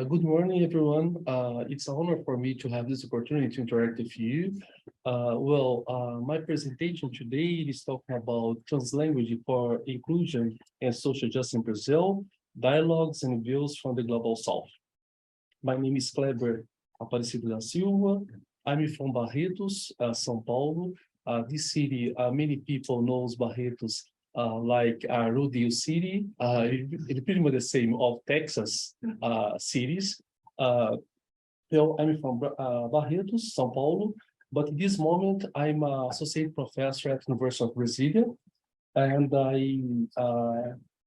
Good morning, everyone. It's an honor for me to have this opportunity to interact with you. My presentation today is talking about translanguaging for inclusion and social justice in Brazil, dialogues and views from the Global South. My name is Kleber Aparecido da Silva. I'm from Barretos, São Paulo. This city, many people knows Barretos like Rodeo City. It's pretty much the same of Texas cities. I'm from Barretos, São Paulo, but at this moment I'm an associate professor at the University of Brasilia, and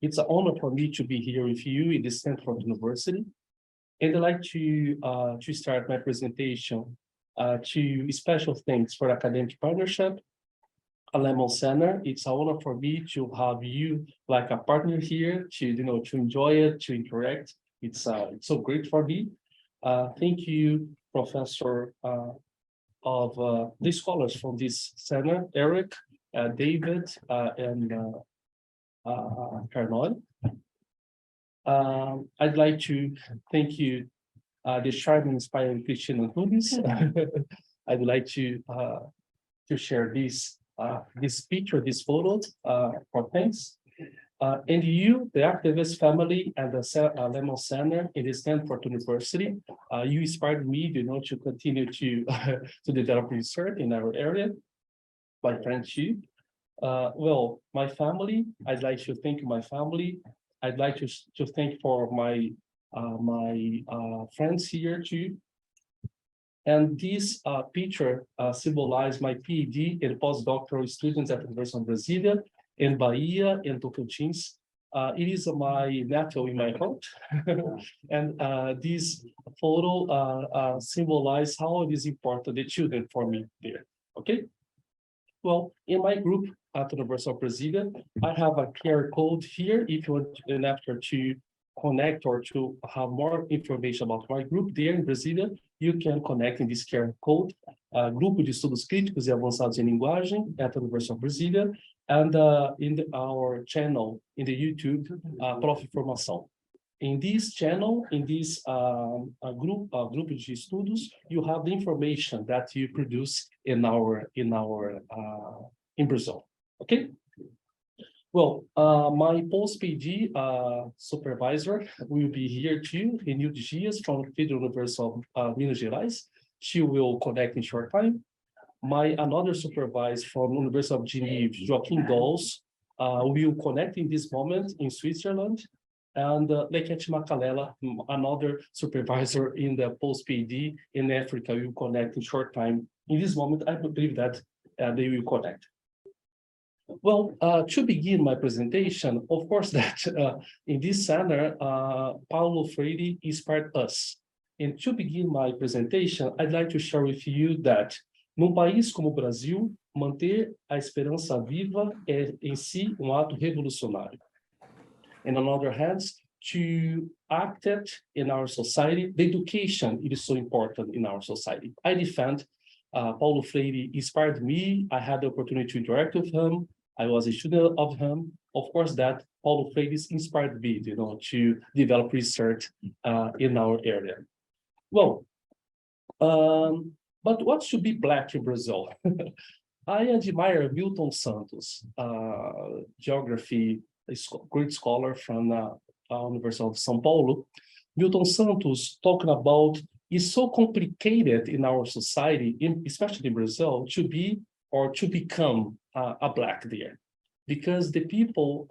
it's an honor for me to be here with you in the Stanford University. And I'd like to start my presentation to special thanks for academic partnership, Lemon Center. It's an honor for me to have you like a partner here to enjoy it, to interact. It's so great for me. Thank you, Professor of the scholars from this center, Eric, David, and Carnot. I'd like to thank you, the Charmin inspiring Christian Antunes. I'd like to share this picture, this photo, for thanks. And you, the activist family and the Lemon Center in the Stanford University, you inspired me, to continue to develop research in our area. My friendship. My family. I'd like to thank my family. I'd like to thank for my friends here too. And this picture symbolizes my PhD and postdoctoral students at the University of Brasilia, in Bahia, and Tocantins. It is my nephew in my heart. And this photo symbolizes how it is important, the children for me there, okay? Well, in my group at the University of Brasilia, I have a QR code here if you want an after to connect or to have more information about my group there in Brasília, you can connect in this QR code, Grupo de Estudos Críticos e Avançados em Linguagem at the University of Brasília, and in our channel in the YouTube, Prof. Formação. In this channel, in this Grupo de Estudos, you have the information that you produce in Brazil. Okay. Well, my post-PhD supervisor will be here too, Renilde Dias from Federal University of Minas Gerais. She will connect in short time. Another supervisor from University of Geneva, Joaquim Dolls, will connect in this moment in Switzerland. And Lekete Makalela, another supervisor in the post-PhD in Africa, will connect in short time. In this moment, I believe that they will connect. Well, to begin my presentation, of course, that in this center, Paulo Freire inspired us. And to begin my presentation, I'd like to share with you that, num país como o Brasil, manter a esperança viva é em si ato revolucionário. And on the other hand, to act it in our society, the education is so important in our society. I defend Paulo Freire inspired me. I had the opportunity to interact with him. I was a student of him. Of course, that Paulo Freire inspired me, to develop research in our area. Well, but what should be Black in Brazil? I admire Milton Santos, geography, a great scholar from University of São Paulo. Milton Santos talking about it's so complicated in our society, especially in Brazil, to be or to become a Black there, because the people,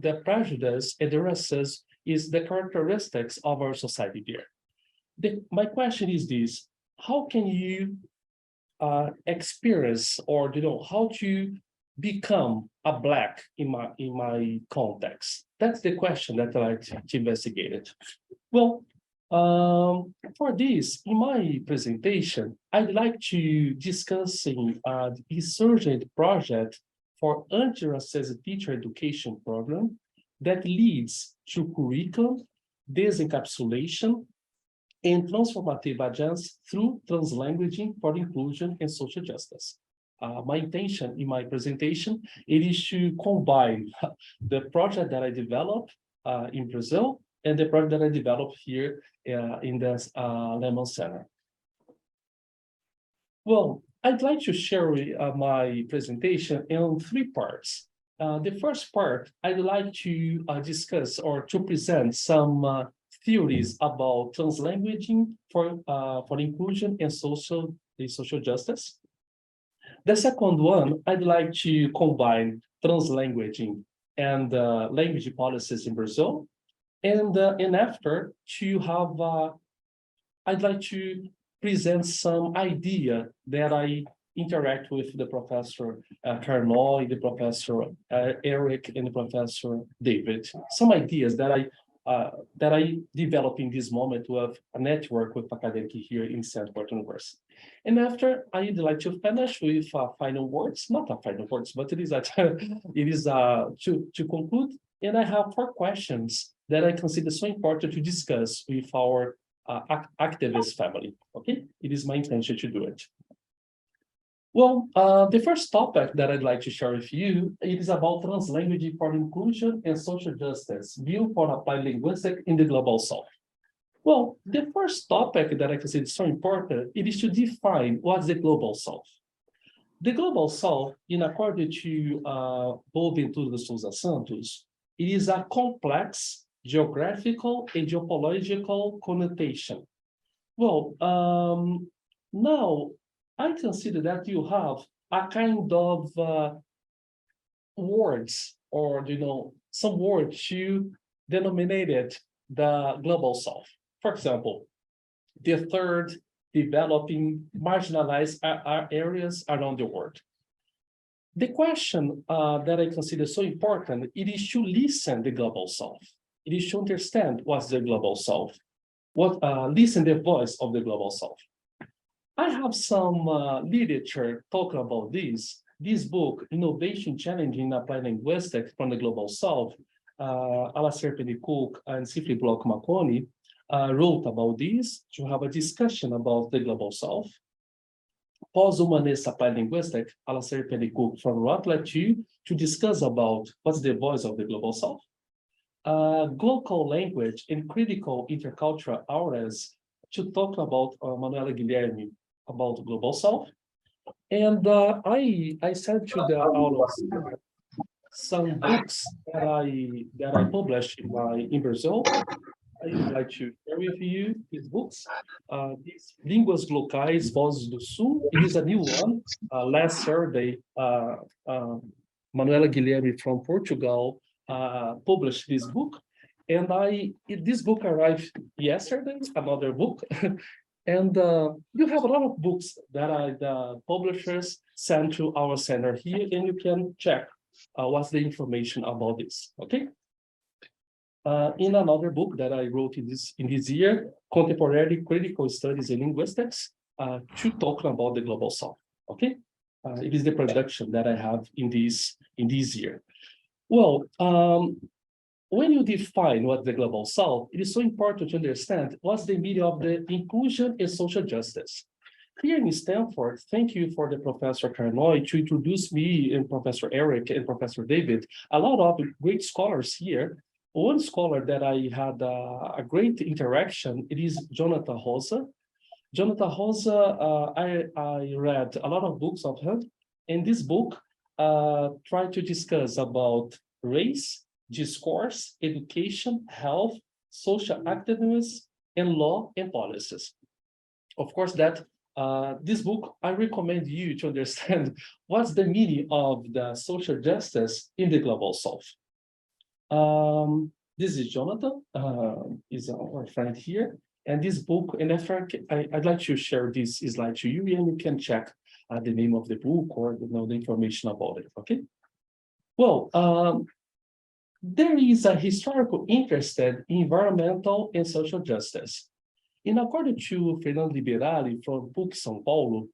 the prejudice and the racism is the characteristics of our society there. My question is this: how can you experience or how to become a Black in my context? That's the question that I like to investigate it. Well, for this, in my presentation, I'd like to discussing the insurgent project for anti-racist teacher education program that leads to curriculum, disencapsulation, and transformative agents through translanguaging for inclusion and social justice. My intention in my presentation, it is to combine the project that I developed in Brazil and the project that I developed here in the Lemon Center. Well, I'd like to share my presentation in 3 parts. The first part, I'd like to discuss or to present some theories about translanguaging for inclusion and social justice. The second one, I'd like to combine translanguaging and language policies in Brazil. And after to have, I'd like to present some idea that I interact with the Professor Carnoy, the Professor Eric, and the Professor David. Some ideas that I develop in this moment with a network with academic here in Stanford University. And after, I'd like to finish with final words, not a final words, but it is to conclude. And I have 4 questions that I consider so important to discuss with our activist family. Okay, it is my intention to do it. Well, the first topic that I'd like to share with you, it is about translanguaging for inclusion and social justice, view for applied linguistics in the Global South. Well, the first topic that I consider so important, it is to define what's the Global South. The Global South, in accordance to Boaventura de Souza Santos, it is a complex geographical and geopolitical connotation. Well, now I consider that you have a kind of words, or some words to denominate the Global South. For example, the third developing marginalized areas around the world. The question that I consider so important, it is to listen the Global South. It is to understand what's the Global South, listen the voice of the Global South. I have some literature talking about this. This book, Innovation Challenge in Applied Linguistics from the Global South, Alastair Pennycook and Sifri Block Makoni wrote about this to have a discussion about the Global South. Post-humanist applied linguistics, Alastair Pennycook from Routledge to discuss about what's the voice of the Global South. Global language and critical intercultural auras to talk about Manuela Guilherme about Global South. And I sent to the audience some books that I published in Brazil. I would like to share with you these books. These Línguas Locais, Vozes do Sul. It is a new one. Last Saturday, Manuela Guilherme from Portugal published this book. And this book arrived yesterday, another book. And you have a lot of books that the publishers sent to our center here, and you can check what's the information about this, okay? In another book that I wrote in this year, Contemporary Critical Studies in Linguistics, to talk about the Global South, okay? It is the production that I have in this year. Well, when you define what the Global South, it is so important to understand what's the meaning of the inclusion and social justice. Here in Stanford, thank you for the Professor Carnoy to introduce me and Professor Eric and Professor David, a lot of great scholars here. One scholar that I had a great interaction, it is Jonathan Rosa. Jonathan Rosa, I read a lot of books of him, and this book tried to discuss about race, discourse, education, health, social activism, and law and policies. Of course, that this book, I recommend you to understand what's the meaning of the social justice in the Global South. This is Jonathan, is our friend here, and this book, and after I'd like to share this slide to you, and you can check the name of the book or the information about it, okay? Well, there is a historical interest in environmental and social justice. In accordance to Fernando Liberali from PUC São Paulo,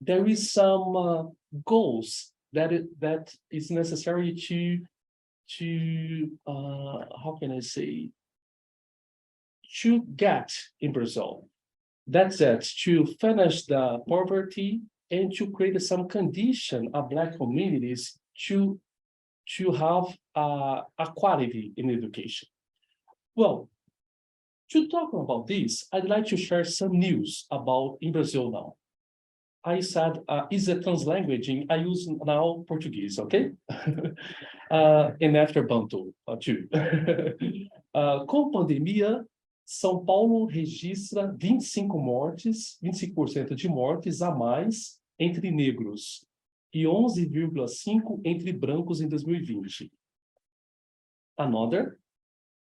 there is some goals that is necessary to how can I say, to get in Brazil. That's it, to finish the poverty and to create some condition of Black communities to have a quality in education. Well, To talk about this, I'd like to share some news about in Brazil now. I said, is a translanguaging, I use now Portuguese, okay? And after Bantu, too. Com pandemia, São Paulo registra 25 mortes, 25% de mortes a mais entre negros e 11,5% entre brancos em 2020. Another,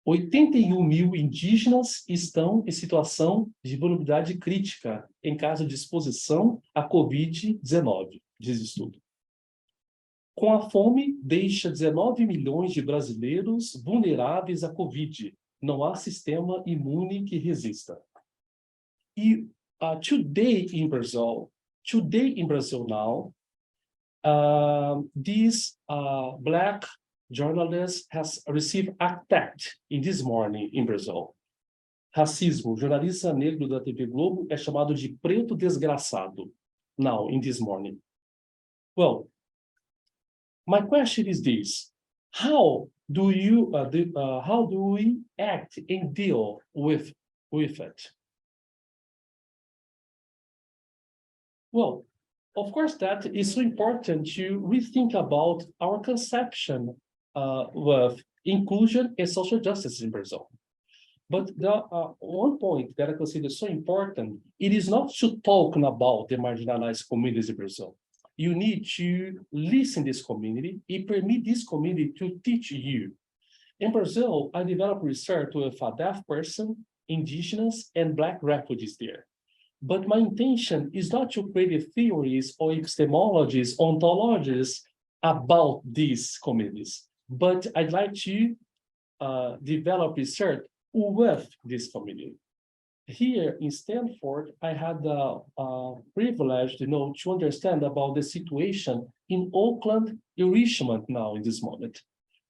81 mil indígenas estão em situação de vulnerabilidade crítica em caso de exposição à Covid-19, diz estudo. Com a fome, deixa 19 milhões de brasileiros vulneráveis à Covid. Não há sistema imune que resista. E today in Brazil now, this Black journalist has received attack in this morning in Brazil. Racismo. Jornalista negro da TV Globo é chamado de preto desgraçado. Now, in this morning. Well, my question is this: how do we act and deal with it? Well, of course, that is so important to rethink about our conception of inclusion and social justice in Brazil. But the one point that I consider so important, it is not to talk about the marginalized communities in Brazil. You need to listen to this community and permit this community to teach you. In Brazil, I developed research with a deaf person, indigenous, and Black refugees there. But my intention is not to create theories or epistemologies, ontologies about these communities, but I'd like to develop research with this community. Here in Stanford, I had the privilege, to understand about the situation in Oakland enrichment now in this moment.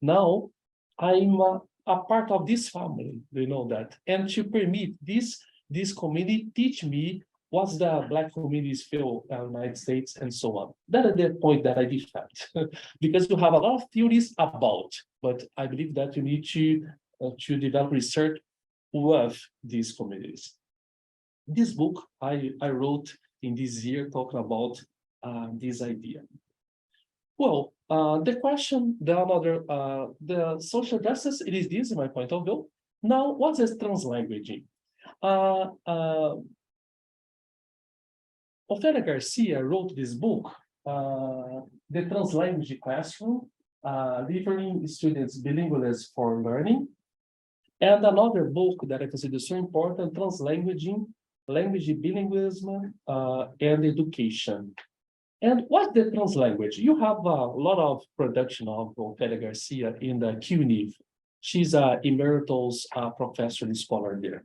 Now, I'm a part of this family, that, and to permit this community teach me what's the Black communities feel in the United States and so on. That is the point that I defend, because you have a lot of theories about, but I believe that you need to develop research with these communities. This book I wrote in this year talking about this idea. Well, the question, the social justice, it is this in my point of view. Now, what is translanguaging? Ofelia Garcia wrote this book, The Translanguage Classroom, Delivering Students Bilingualism for Learning. And another book that I consider so important, Translanguaging, Language Bilingualism and Education. And what's the translanguage? You have a lot of production of Ofelia Garcia in the CUNY. She's an emeritus professor and scholar there.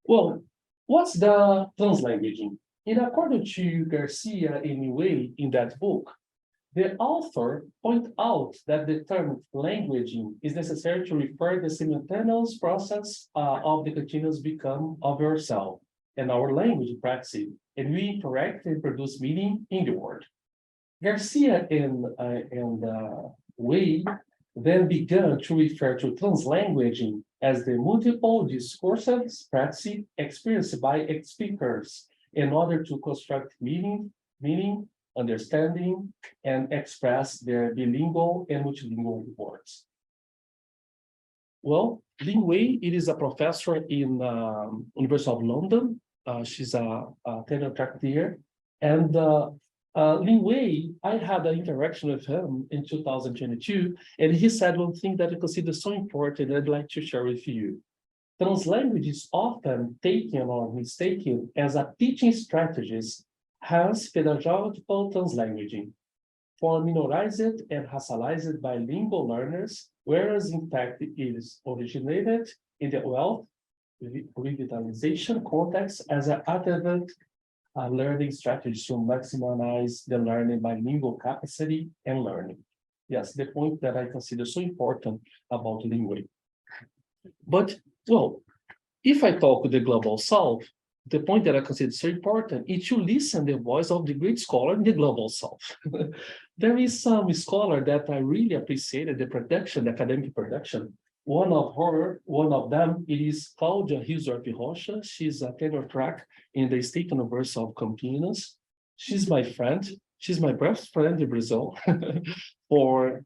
Well, what's the translanguaging? In according to Garcia anyway, in that book, the author points out that the term languaging is necessary to refer the simultaneous process of the continuous become of yourself and our language practice, and we interact and produce meaning in the word. Garcia and Wade then began to refer to translanguaging as the multiple discourses practice experienced by speakers in order to construct meaning, understanding, and express their bilingual and multilingual words. Well, Lin Wei, it is a professor in University of London. She's a tenure track there. And Lin Wei, I had an interaction with him in 2022, and he said one thing that I consider so important I'd like to share with you. Translanguage is often taken or mistaken as a teaching strategist, hence pedagogical translanguaging, for minorized and racialized bilingual learners, whereas in fact it is originated in the wealth revitalization context as an adjuvant learning strategy to maximize the learning bilingual capacity and learning. Yes, the point that I consider so important about linguing. But, well, if I talk with the Global South, the point that I consider so important is to listen to the voice of the great scholar in the Global South. There is some scholar that I really appreciated the production, the academic production. One of them, it is Cláudia Rizorp Rocha. She's a tenure track in the State University of Campinas. She's my friend. She's my best friend in Brazil for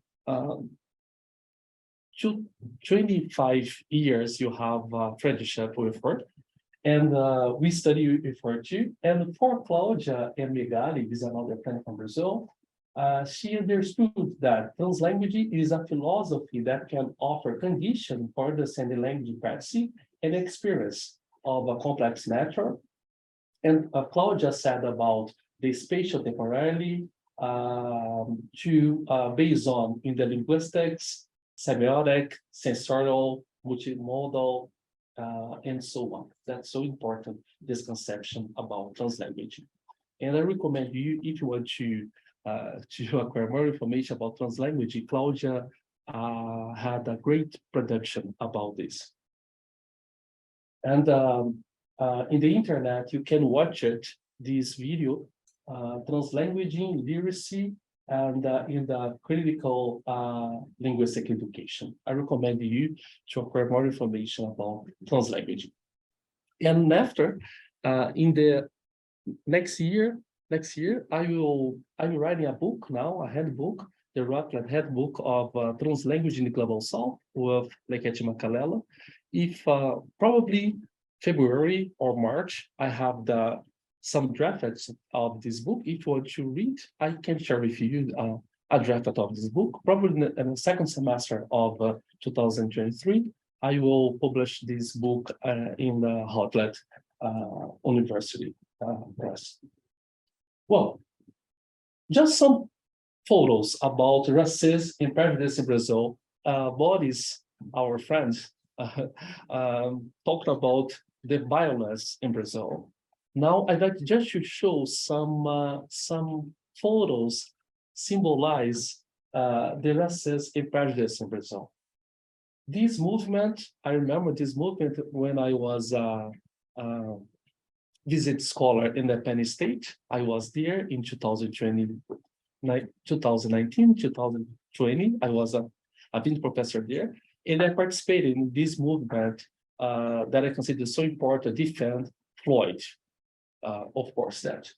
25 years. You have a friendship with her, and we study with her too. And for Cláudia and Megali, is another friend from Brazil. She understood that translanguaging is a philosophy that can offer conditions for understanding language practice and experience of a complex matter. And Claudia said about the spatial temporality based on in the linguistics, semiotic, sensorial, multimodal, and so on. That's so important, this conception about translanguaging. And I recommend you, if you want to acquire more information about translanguaging, Claudia had a great production about this. And in the internet, you can watch it, this video, Translanguaging Literacy and in the critical linguistic education. I recommend you to acquire more information about translanguaging. And after, in the next year, I'm writing a book now, a handbook, the Rockland Handbook of Translanguage in the Global South with Lekete Makalela. If probably February or March, I have some drafts of this book. If you want to read, I can share with you a draft of this book. Probably in the second semester of 2023, I will publish this book in the Rockland University Press. Well, just some photos about racism and prejudice in Brazil. Boris, our friend, talked about the violence in Brazil. Now, I'd like just to show some photos symbolize the racism and prejudice in Brazil. This movement, I remember this movement when I was visit scholar in the Penn State. I was there in 2019, 2020. I was a been professor there, and I participated in this movement that I consider so important, defend Floyd, of course, that.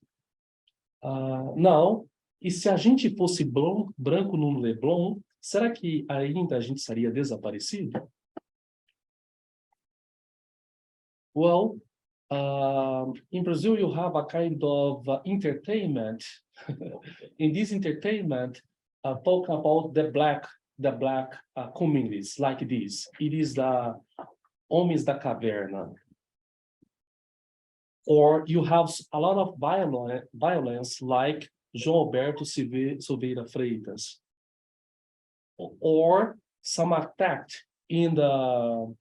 Now, e se a gente fosse branco no Leblon, será que ainda a gente estaria desaparecido? Well, in Brazil, you have a kind of entertainment. In this entertainment, talking about the black communities like this. It is the Homens da Caverna. Or you have a lot of violence like João Alberto Silveira Freitas. Or some attack in the,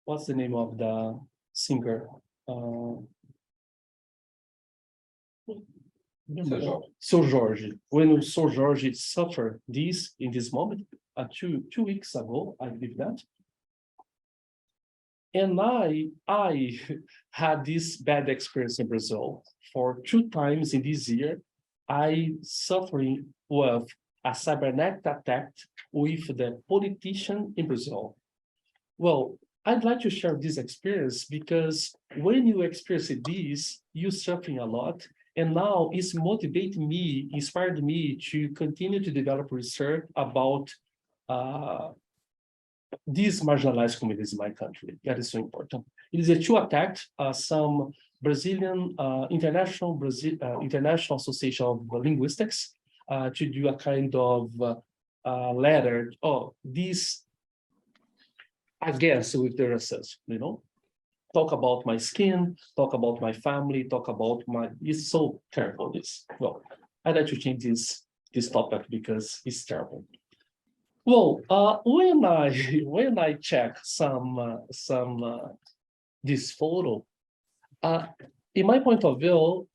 what's the name of the singer? Seu Jorge. When Seu Jorge suffered this in this moment, 2 weeks ago, I believe that. And I had this bad experience in Brazil. For 2 times in this year, I suffering with a cybernetic attack with the politician in Brazil. Well, I'd like to share this experience because when you experience this, you're suffering a lot. And now it's motivating me, inspired me to continue to develop research about these marginalized communities in my country. That is so important. It is a 2 attack, some Brazilian, International Association of Linguistics to do a kind of letter, this against with the racism, you know? Talk about my skin, talk about my family, talk about my, it's so terrible, this. Well, I'd like to change this topic because it's terrible. Well, when I check this photo, in my point of view,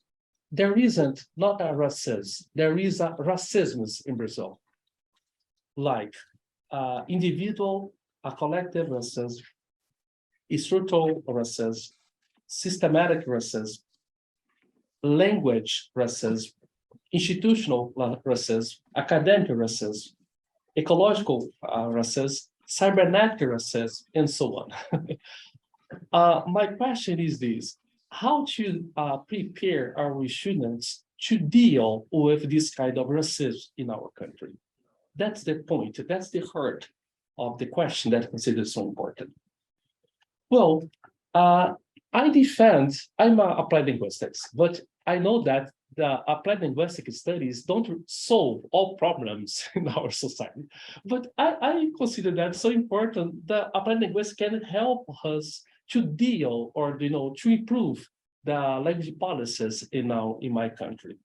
there isn't not a racism, there is a racism in Brazil. Like individual, a collective racism, structural racism, systematic racism, language racism, institutional racism, academic racism, ecological racism, cybernetic access, and so on. My question is this: how to prepare our students to deal with this kind of racism in our country? That's the point. That's the heart of the question that I consider so important. Well, uh, I'm applied linguistics, but I know that the applied linguistic studies don't solve all problems in our society. But I consider that so important that applied linguistics can help us to deal or to improve the language policies in my country.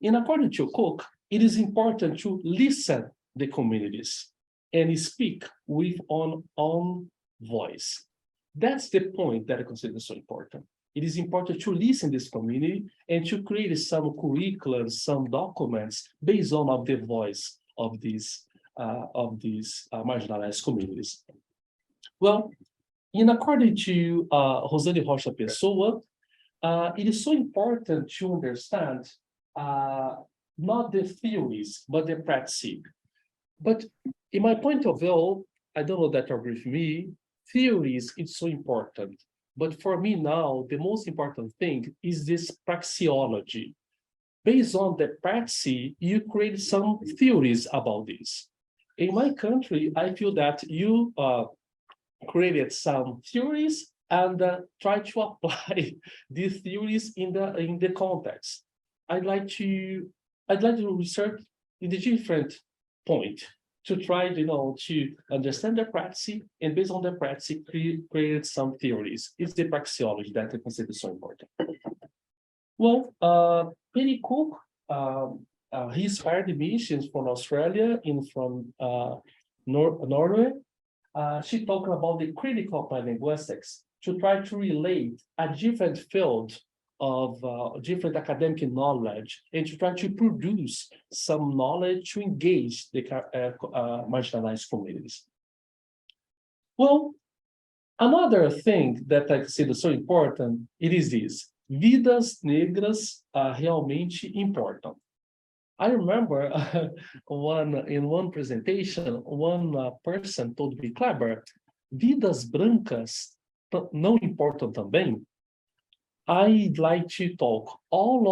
In according to Cook, it is important to listen the communities and speak with own voice. That's the point that I consider so important. It is important to listen to this community and to create some curriculum, some documents based on of the voice of these marginalized communities. Well, in according to Rosane Rocha Pessoa, it is so important to understand not the theories, but the practice. But in my point of view, I don't know that you agree with me, theories is so important. But for me now, the most important thing is this praxeology. Based on the practice, you create some theories about this. In my country, I feel that you created some theories and try to apply these theories in the context. I'd like to research in the different point to try, to understand the practice, and based on the practice, create some theories. It's the praxeology that I consider so important. Well, Penny Cook, he inspired missions from Australia and from Norway. She talked about the critical applied linguistics to try to relate a different field of different academic knowledge and to try to produce some knowledge to engage the marginalized communities. Well, another thing that I consider so important, it is this: vidas negras realmente importam. I remember in one presentation, one person told me, Kleber, vidas brancas não importam também? I'd like to talk all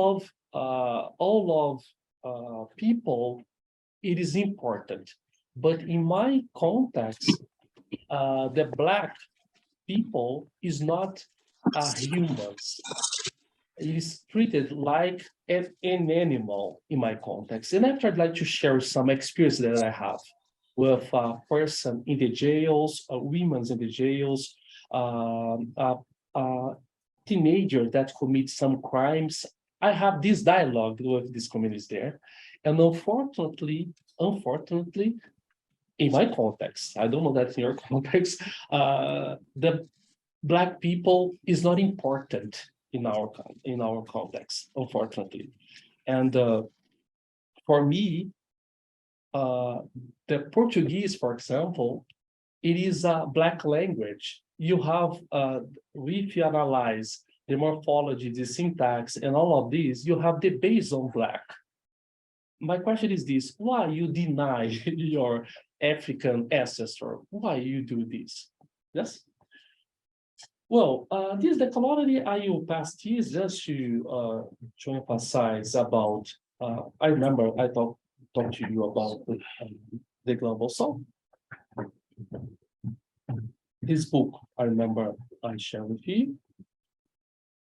of people. It is important, but in my context, the Black people is not humans. It is treated like an animal in my context. And after, I'd like to share some experience that I have with a person in the jails, women in the jails, teenager that commit some crimes. I have this dialogue with these communities there. And unfortunately, in my context, I don't know that in your context, the Black people is not important in our context, unfortunately. And for me, the Portuguese, for example, it is a Black language. You have, if you analyze the morphology, the syntax, and all of these, you have the base on Black. My question is this: why you deny your African ancestor? Why you do this? Yes? Well, this the colony I will pass this just to emphasize about. I remember I talked to you about the global south. This book I remember I shared with you.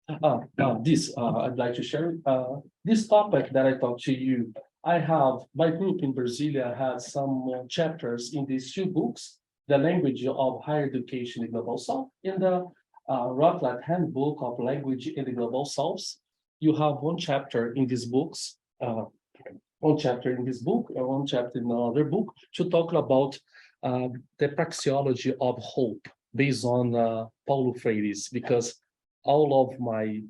I'd like to share this topic that I talked to you. I have my group in Brasilia has some chapters in these two books: The Language of Higher Education in Global South, in the Routledge Handbook of Language in the Global South. You have one chapter in these books, one chapter in this book, and one chapter in another book to talk about the praxeology of hope based on Paulo Freire's, because all of my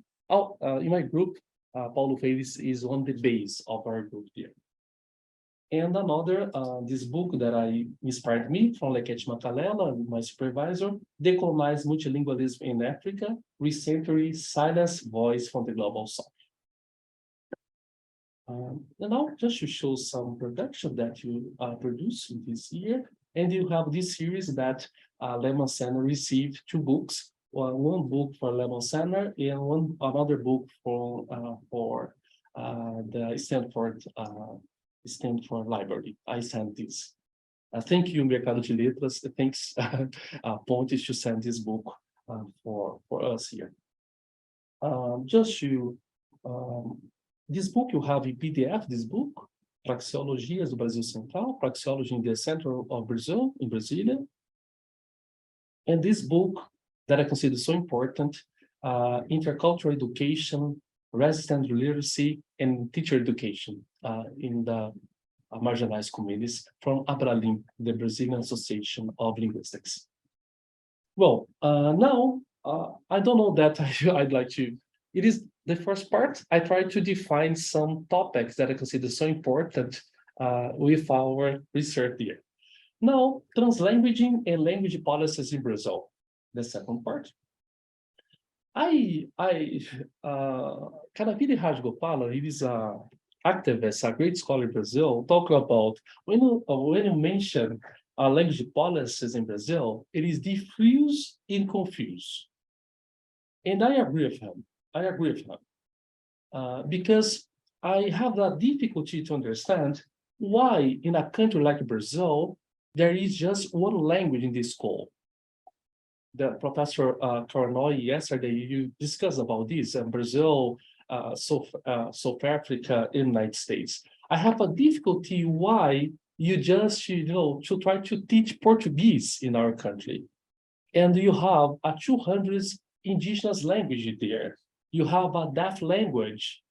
in my group, Paulo Freire is on the base of our group here. And another, this book that inspired me from Lekete Matalela, my supervisor, Decolonize Multilingualism in Africa, Recentering Silence Voice from the Global South. And now just to show some production that you produced this year. And you have this series that Lehman Center received 2 books, one book for Lehman Center and another book for the Stanford Library. I sent this. Thank you, Mercado de Letras. Thanks, Pontes, to send this book for us here. This book you have in PDF, this book, Praxeologias do Brasil Central, Praxeology in the Center of Brazil, in Brasília. And this book that I consider so important, Intercultural Education, Resident Literacy, and Teacher Education in the marginalized communities from ABRALIM, the Brazilian Association of Linguistics. Well, now, I don't know that I'd like to, it is the first part. I try to define some topics that I consider so important with our research here. Now, translanguaging and language policies in Brazil, the second part. Kanaviri Rajgopala, he is an activist, a great scholar in Brazil, talking about when you mention language policies in Brazil, it is diffuse and confused. And I agree with him. Because I have a difficulty to understand why in a country like Brazil, there is just one language in the school. The Professor Carnoy, yesterday, you discussed about this, in Brazil, South Africa, United States. I have a difficulty why you just, to try to teach Portuguese in our country. And you have a 200 indigenous language there. You have a deaf language.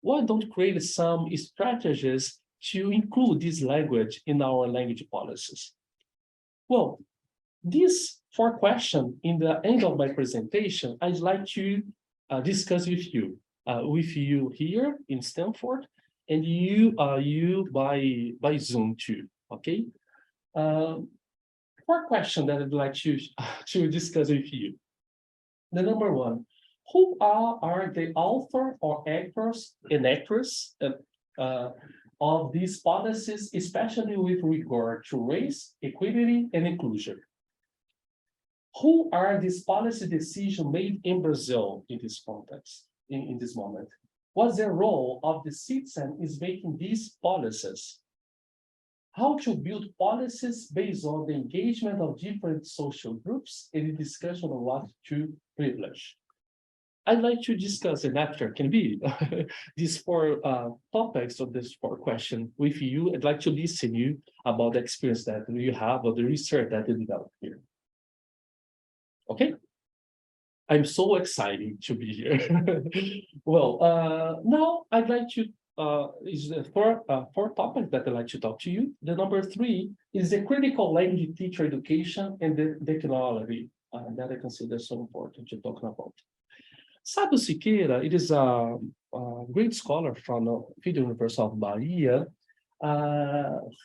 Why don't create some strategies to include this language in our language policies? Well, these 4 questions in the end of my presentation, I'd like to discuss with you here in Stanford, and you by Zoom too. Okay. 4 questions that I'd like to discuss with you. The number 1, who are the author or actors and actress of these policies, especially with regard to race, equity, and inclusion? Who are these policy decisions made in Brazil in this context, in this moment? What's the role of the citizen is making these policies? How to build policies based on the engagement of different social groups and the discussion of what to privilege. I'd like to discuss, and after can be these 4 topics of this 4 questions with you. I'd like to listen to you about the experience that you have or the research that you developed here. Okay, I'm so excited to be here. Well, now I'd like to is the 4 topics that I'd like to talk to you. The number 3 is the critical language teacher education and the technology that I consider so important to talk about. Sábio Siqueira, it is a great scholar from the University of Bahia.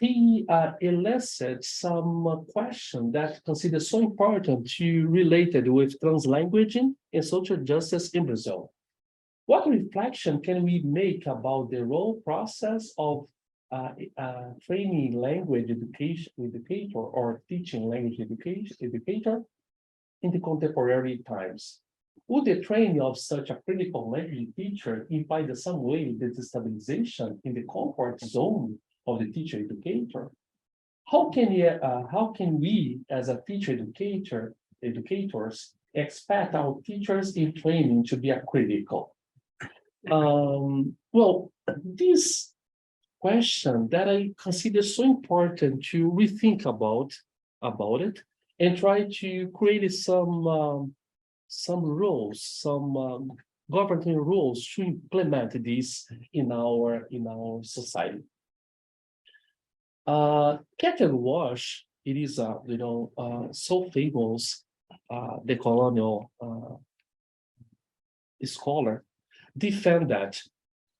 He elicited some questions that consider so important to related with translanguaging and social justice in Brazil. What reflection can we make about the role process of training language educator or teaching language educator in the contemporary times? Would the training of such a critical language teacher imply in some way the destabilization in the comfort zone of the teacher educator? How can we as a teacher educators expect our teachers in training to be a critical? Well, this question that I consider so important to rethink about it and try to create some rules, some governing rules to implement this in our society. Catherine Walsh, it is so famous, the colonial scholar, defend that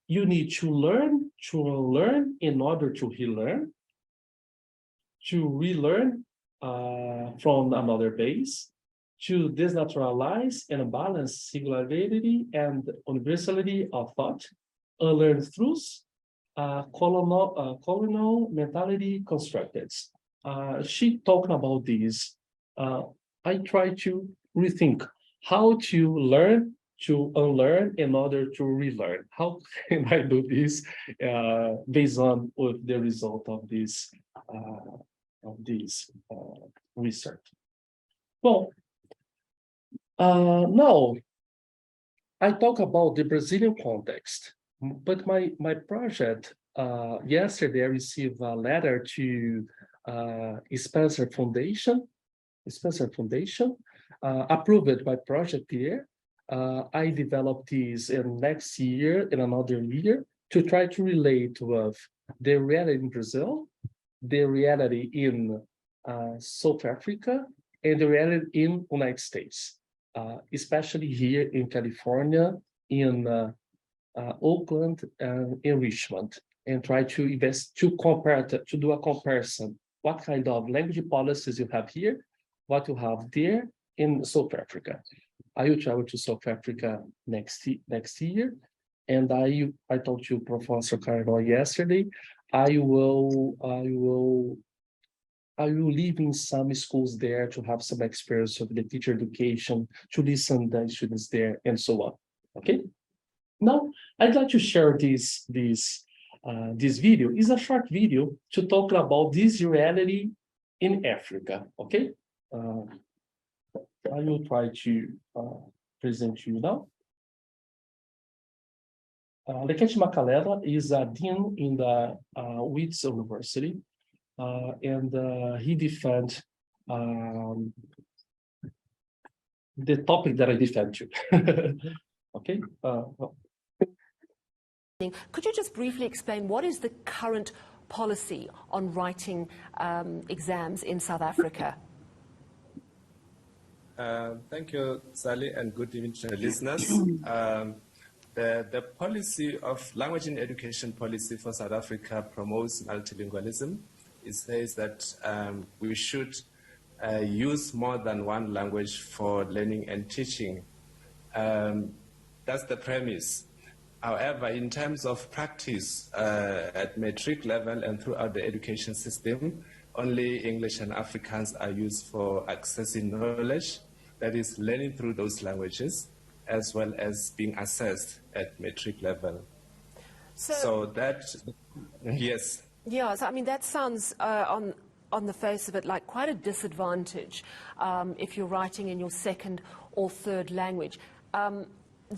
you need to learn in order to relearn, from another base, to desnaturalize and balance singularity and universality of thought, unlearn truths, colonial mentality constructed. she talked about this. I try to rethink how to learn, to unlearn, in order to relearn. How can I do this based on with the result of this research? Well, now I talk about the Brazilian context, but my project, yesterday I received a letter to Spencer Foundation, approved by project here. I developed this in next year, in another year, to try to relate with the reality in Brazil, the reality in South Africa, and the reality in United States, especially here in California, in Oakland, and in Richmond, and try to to do a comparison. What kind of language policies you have here, what you have there in South Africa. I will travel to South Africa next year, and I talked to Professor Carlo yesterday. I will live in some schools there to have some experience of the teacher education, to listen to the students there, and so on. Okay. Now I'd like to share this video. It's a short video to talk about this reality in Africa. Okay. I will try to present to you now. Lekete Makalela is a dean in the Wits University, and he defends the topic that I defend too. Okay. Could you just briefly explain what is the current policy on writing exams in South Africa? Thank you, Sally, and good evening to the listeners. The policy of language in education policy for South Africa promotes multilingualism. It says that we should use more than one language for learning and teaching. That's the premise. However, in terms of practice at matric level and throughout the education system, only English and Afrikaans are used for accessing knowledge, that is, learning through those languages, as well as being assessed at matric level. So that, yes. Yeah, so I mean, that sounds on the face of it like quite a disadvantage if you're writing in your second or third language.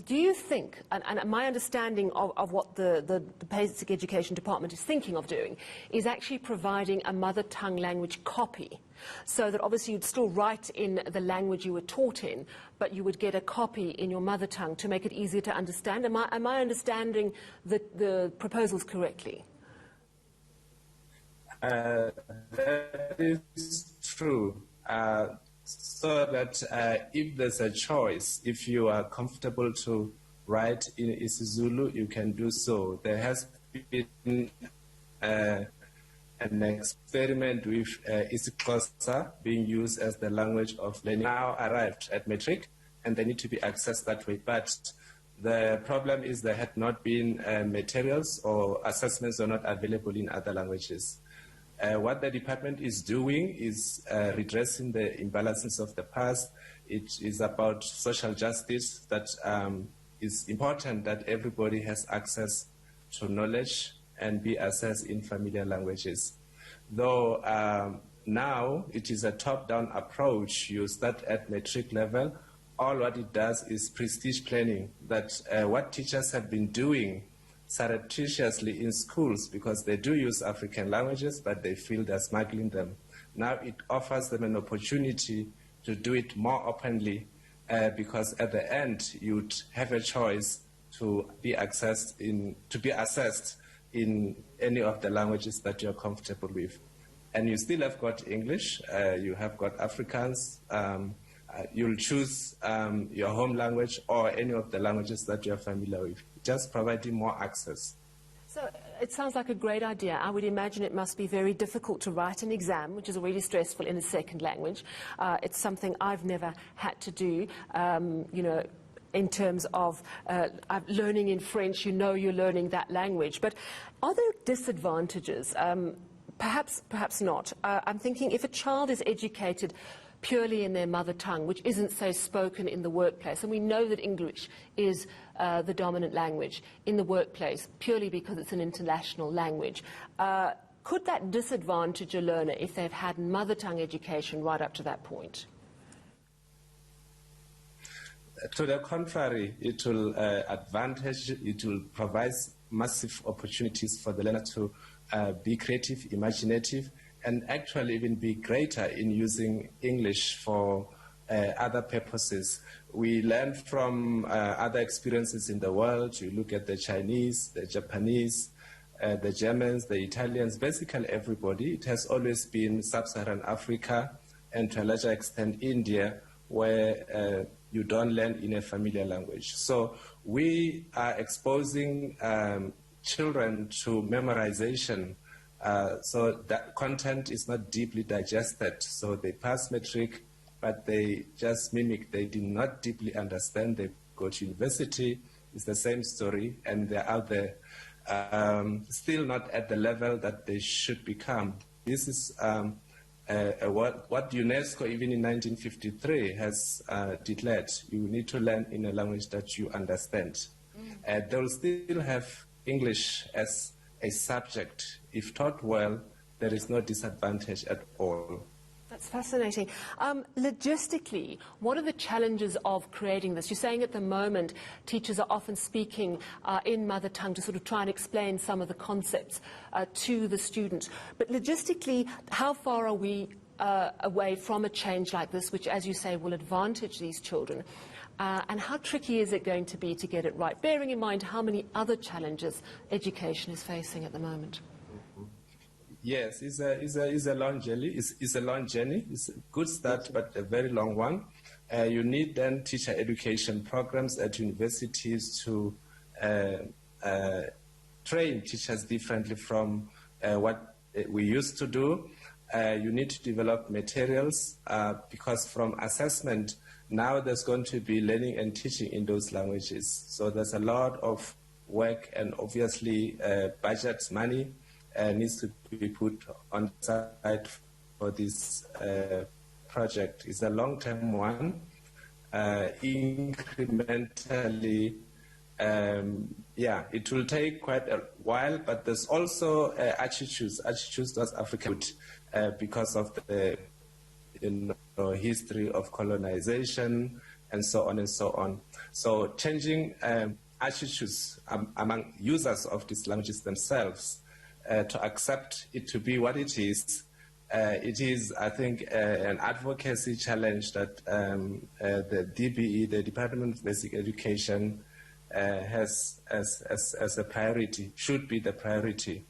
Do you think, and my understanding of what the Basic Education Department is thinking of doing, is actually providing a mother tongue language copy, so that obviously you'd still write in the language you were taught in, but you would get a copy in your mother tongue to make it easier to understand? Am I understanding the proposals correctly? That is true. So that if there's a choice, if you are comfortable to write in isiZulu, you can do so. There has been an experiment with isiXhosa being used as the language of learning. Now arrived at matric, and they need to be accessed that way. But the problem is there had not been materials, or assessments are not available in other languages. What the department is doing is redressing the imbalances of the past. It is about social justice, that is important that everybody has access to knowledge and be assessed in familiar languages. Though now it is a top-down approach. You start at matric level. All what it does is prestige planning, that what teachers have been doing surreptitiously in schools, because they do use African languages, but they feel they're smuggling them. Now it offers them an opportunity to do it more openly, because at the end you'd have a choice to be assessed in any of the languages that you're comfortable with. And you still have got English, you have got Afrikaans, you'll choose your home language or any of the languages that you're familiar with, just providing more access. So it sounds like a great idea. I would imagine it must be very difficult to write an exam, which is already stressful in a second language. It's something I've never had to do, you know, in terms of learning in French. You know you're learning that language. But are there disadvantages? Perhaps not. I'm thinking if a child is educated purely in their mother tongue, which isn't so spoken in the workplace, and we know that English is the dominant language in the workplace purely because it's an international language, could that disadvantage a learner if they've had mother tongue education right up to that point? To the contrary, it will it will provide massive opportunities for the learner to be creative, imaginative, and actually even be greater in using English for other purposes. We learn from other experiences in the world. You look at the Chinese, the Japanese, the Germans, the Italians, basically everybody. It has always been sub-Saharan Africa and to a larger extent India, where you don't learn in a familiar language. So we are exposing children to memorization, so that content is not deeply digested. So they pass matric, but they just mimic. They did not deeply understand. They go to university, it's the same story, and they're out there, still not at the level that they should become. This is what UNESCO, even in 1953, has declared. You need to learn in a language that you understand. They will still have English as a subject. If taught well, there is no disadvantage at all. That's fascinating. Logistically, what are the challenges of creating this? You're saying at the moment teachers are often speaking in mother tongue to sort of try and explain some of the concepts to the student. But logistically, how far are we away from a change like this, which, as you say, will advantage these children? And how tricky is it going to be to get it right, bearing in mind how many other challenges education is facing at the moment? Yes, it's a long journey. It's a long journey. It's a good start, but a very long one. You need then teacher education programs at universities to train teachers differently from what we used to do. You need to develop materials because from assessment, now there's going to be learning and teaching in those languages. So there's a lot of work and obviously budget money needs to be put on the side for this project. It's a long-term one, incrementally. It will take quite a while, but there's also attitudes towards Africa because of the history of colonization and so on and so on. So changing attitudes among users of these languages themselves to accept it to be what it is, I think, an advocacy challenge that the DBE, the Department of Basic Education, has as a priority, should be the priority.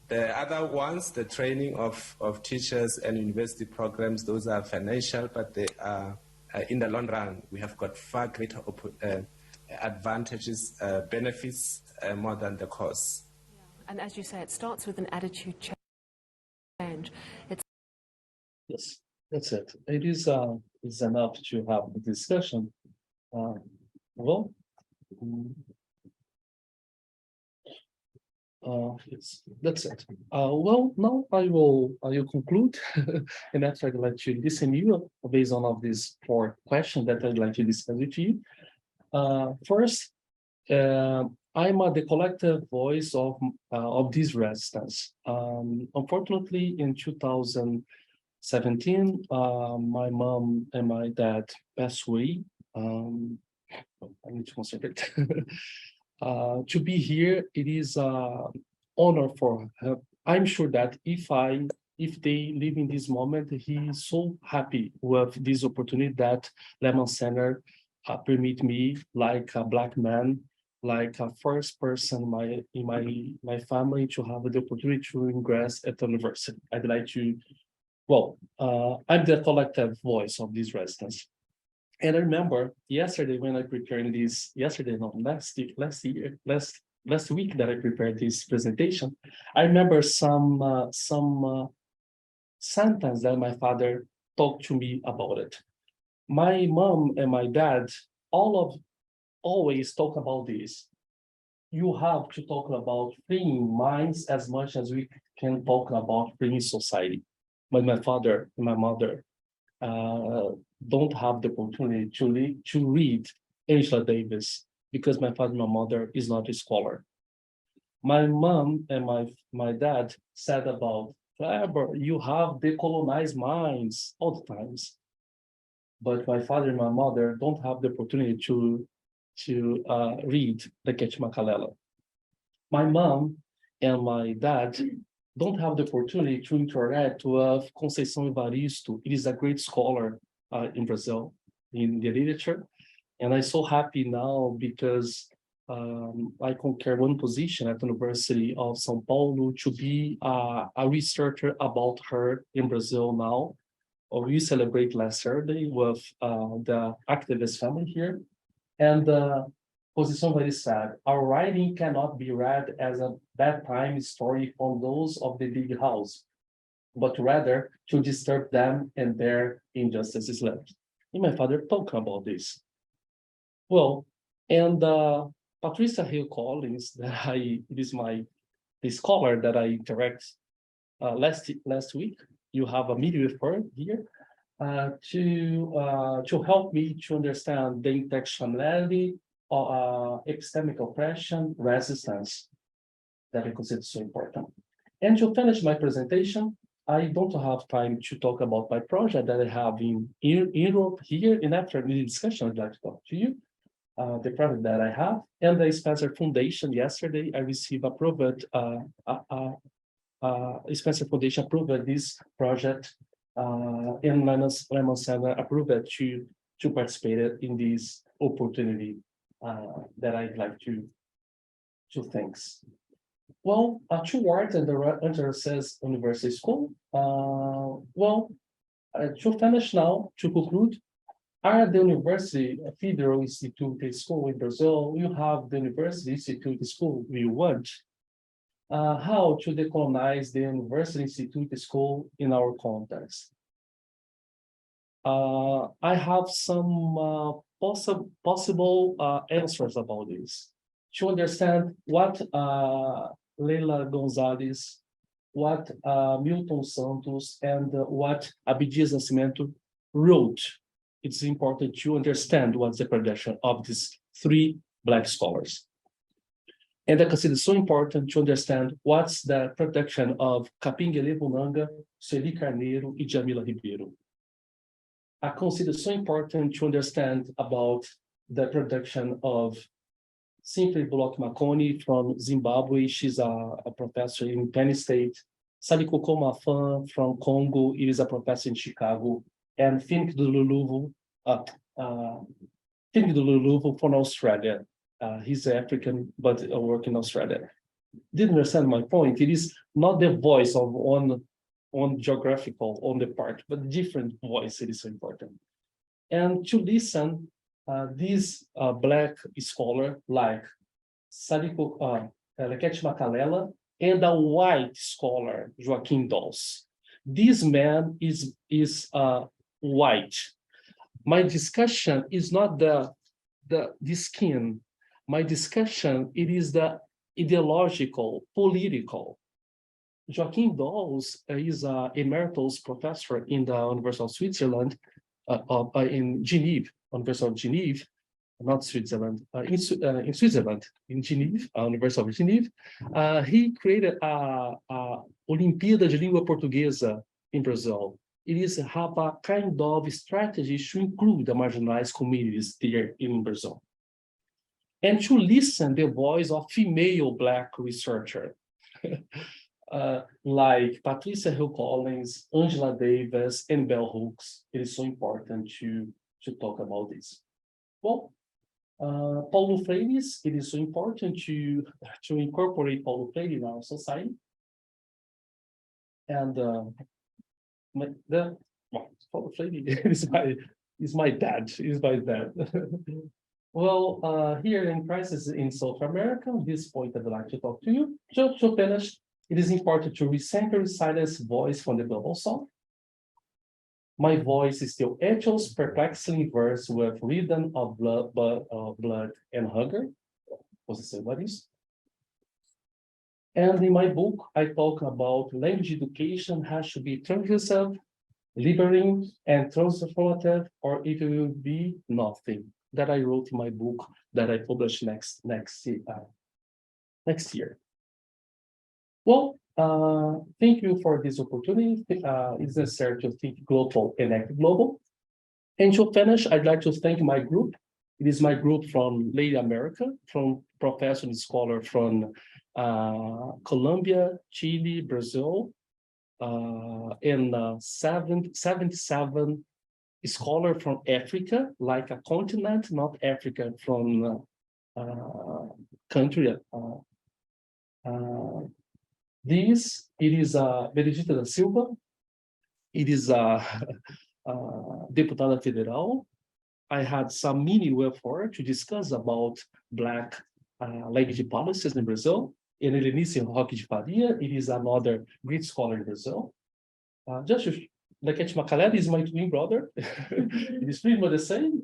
The other ones, the training of teachers and university programs, those are financial, but they are, in the long run, we have got far greater advantages, benefits, more than the costs. And as you say, it starts with an attitude change. Yes, that's it. It is enough to have the discussion. Yes, that's it. Well, now I will conclude, and after I'd like to listen to you based on of these 4 questions that I'd like to discuss with you. First, I'm the collective voice of these residents. Unfortunately, in 2017, my mom and my dad passed away. I need to concentrate. To be here, it is an honor for her. I'm sure that if they live in this moment, he is so happy with this opportunity that Lehman Center permit me, like a Black man, like a first person in my family, to have the opportunity to ingress at the university. I'd like to, I'm the collective voice of these residents. And I remember yesterday when I prepared this, last week that I prepared this presentation, I remember some sentence that my father talked to me about it. My mom and my dad always talk about this. you have to talk about freeing minds as much as we can talk about freeing society. But my father and my mother don't have the opportunity to read Angela Davis because my father and my mother is not a scholar. My mom and my dad said about Kleber, you have decolonized minds all the times. But my father and my mother don't have the opportunity to read the Ketchmakalela. My mom and my dad don't have the opportunity to interact with Conceição Evaristo. It is a great scholar in Brazil in the literature. And I'm so happy now because I conquer one position at the University of São Paulo to be a researcher about her in Brazil now. We celebrate last Saturday with the activist family here. And Posição very sad. Our writing cannot be read as a bedtime story from those of the big house, but rather to disturb them and their injustices left. And my father talked about this. Well, and Patricia Hill Collins, that it is the scholar that I interact last week. You have a meeting with her here to help me to understand the intersectionality of epistemic oppression, resistance, that I consider so important. And to finish my presentation, I don't have time to talk about my project that I have in Europe here. And after the discussion, I'd like to talk to you. The project that I have and the Spencer Foundation. Yesterday, I received approved. Spencer Foundation approved this project, and Lemon Center approved to participate in this opportunity that I'd like to thanks. Well, 2 words under says University School. To finish now, to conclude, at the University Federal Institute School in Brazil, you have the University Institute School we want. How to decolonize the University Institute School in our context. I have some possible answers about this. To understand what Leila Gonzalez, what Milton Santos, and what Abdias Nascimento wrote, it's important to understand what's the production of these 3 Black scholars. And I consider it so important to understand what's the production of Capinguele Bunanga, Sueli Carneiro, and Jamila Ribeiro. I consider it so important to understand about the production of Simply Bloch Makoni from Zimbabwe. She's a professor in Penn State. Saliko Komafan from Congo. It is a professor in Chicago. And Finnick Dululuvu from Australia. He's African, but working in Australia. Didn't understand my point. It is not the voice of on geographical on the part, but different voice. It is so important. And to listen, this Black scholar like Saliko Ketchmakalela and a white scholar, Joaquim Dawes. This man is white. My discussion is not the skin. My discussion, it is the ideological, political. Joaquim Dawes is an emeritus professor in the University of Switzerland, in Geneva, University of Geneva, not Switzerland, in Switzerland, in Geneva, University of Geneva. He created a Olimpíada de Língua Portuguesa in Brazil. It is have a kind of strategy to include the marginalized communities there in Brazil. And to listen the voice of female Black researcher, like Patricia Hill Collins, Angela Davis, and Bell Hooks. It is so important to talk about this. Well, Paulo Freire, it is so important to incorporate Paulo Freire in our society. And Paulo Freire is my dad. Well, here in Crisis in South America, this point I'd like to talk to you. To finish, it is important to recenter silence voice from the global south. My voice is still echoes perplexing verse with rhythm of blood and hunger. Was it somebody's? And in my book, I talk about language education has to be transgressive, liberating, and transformative, or it will be nothing. That I wrote in my book that I published next year. Well, thank you for this opportunity. It's necessary to think global and act global. And to finish, I'd like to thank my group. It is my group from Latin America, from professor and scholar from Colombia, Chile, Brazil, and 77 scholar from Africa, like a continent, not Africa from country. This, it is Benedita da Silva. It is Deputada Federal. I had some mini welfare to discuss about Black language policies in Brazil. And Helenice Roque de Faria, it is another great scholar in Brazil. Lequete Macalé is my twin brother. It is pretty much the same.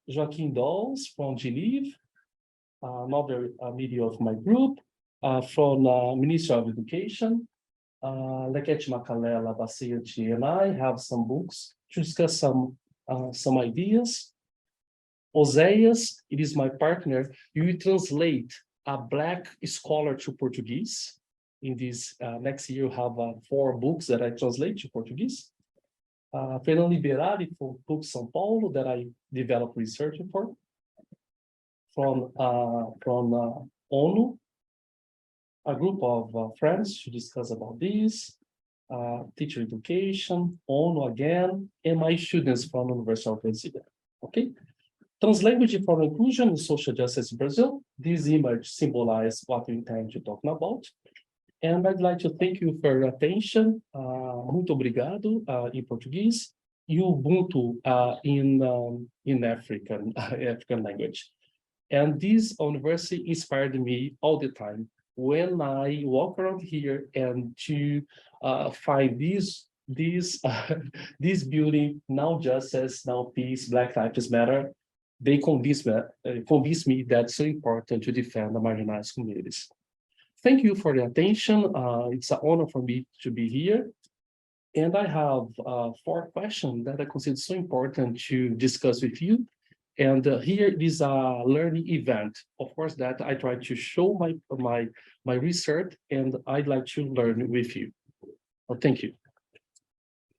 Joaquim Dolls from Geneva, another media of my group, from Ministry of Education. Lequete Macalé, Labaciete, and I have some books to discuss some ideas. Oséias, it is my partner. You will translate a Black scholar to Portuguese. In this next year, you have 4 books that I translate to Portuguese. Fernando Liberali from PUC São Paulo that I developed research for. From ONU, a group of friends to discuss about this. Teacher education, ONU again, and my students from University of Brasília. Okay. Translanguaging for inclusion and social justice in Brazil. This image symbolizes what we intend to talk about. And I'd like to thank you for your attention. Muito obrigado in Portuguese. E Ubuntu in African language. And this university inspired me all the time when I walk around here and to find this building, now justice, now peace, Black Lives Matter. They convince me that it's so important to defend the marginalized communities. Thank you for the attention. It's an honor for me to be here. And I have 4 questions that I consider so important to discuss with you. And here is a learning event. Of course, that I try to show my research, and I'd like to learn with you. Well, thank you.